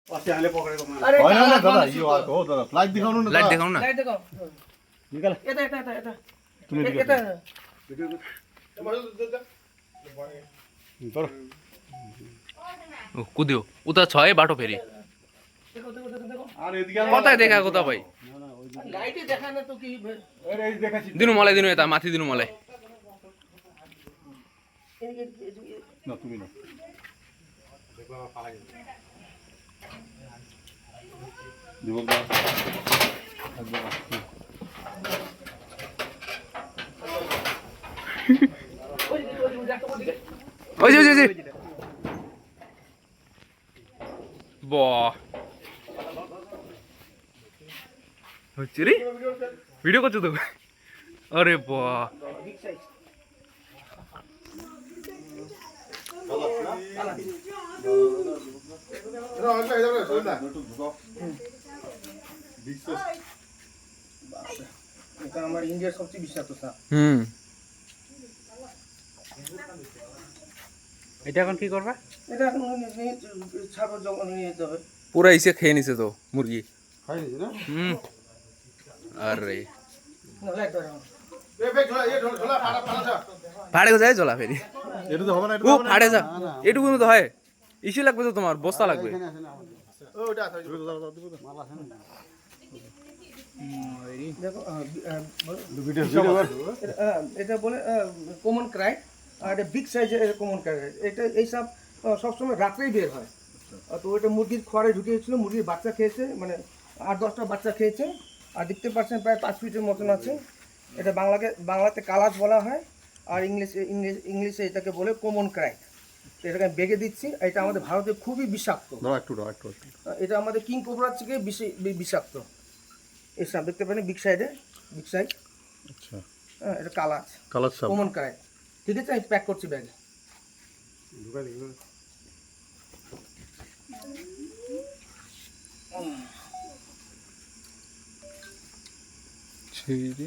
अरे होइन काला दादा कौन यो सुतो? आएको हो दादा फ्लाइट देखाउनु न लाइट दादा। देखाउन न लाइट देखो निकाल यता यता यता यता तुम्ही यता तर ऊ, कुद्यो उता छ है बाटो फेरि देखो देखो देखो देखो अरे यतिका कता देखाएको तपाईँ लाइट देखा ना तो कि अरे देखाछि दिनु मलाई दिनु यता माथि दिनु मलाई न तुम्ही न दिवक दा ओइ ओइ ओइ बा होची रे भिडियो करছো তো अरे बा এটা আমার ইন্ডিয়ার সবচেয়ে বিশ্বস্ত সাপ এটা এখন কি করবা এটা এখন ছাগল জঙ্গল নিয়ে যেতে হবে পুরা ইসে খেয়ে নিছে তো মুরগি खाइ नि न अरे না, লাইট ধরে আমার। ফাড়ে যায় জলা ফেরি এটা তো হবে না ও ফাড়ে যা এটুকু তো হয় ইসি লাগবে তো তোমার বস্তা লাগবে দেখো ভিডিও এটা বলে কমন ক্রাই আর এটা বিগ সাইজের কমন ক্রাই এটা এইসব সবসময় রাত্রেই বের হয় তো এটা মুরগির খড়ে ঢুকিয়েছিল মুরগির বাচ্চা খেয়েছে মানে 8-10টা বাচ্চা খেয়েছে আর দেখতে পাচ্ছেন প্রায় 5 ফিটের মতন আছে এটা বাংলাতে কালাজ বলা হয় আর ইংলিশে এটাকে বলে কমন ক্রাই এটাকে আমি বেগে দিচ্ছি এটা আমাদের ভারতে খুবই বিষাক্ত একটু এটা আমাদের কিং কোবরার থেকে বেশি বিষাক্ত এসব দেখতে পারেন বিগ সাইজ আচ্ছা হ্যাঁ এটা কালাজ কালার সাপ কমন ক্রাই ঠিক আছে আমি প্যাক করছি ব্যাগে ছিড়ে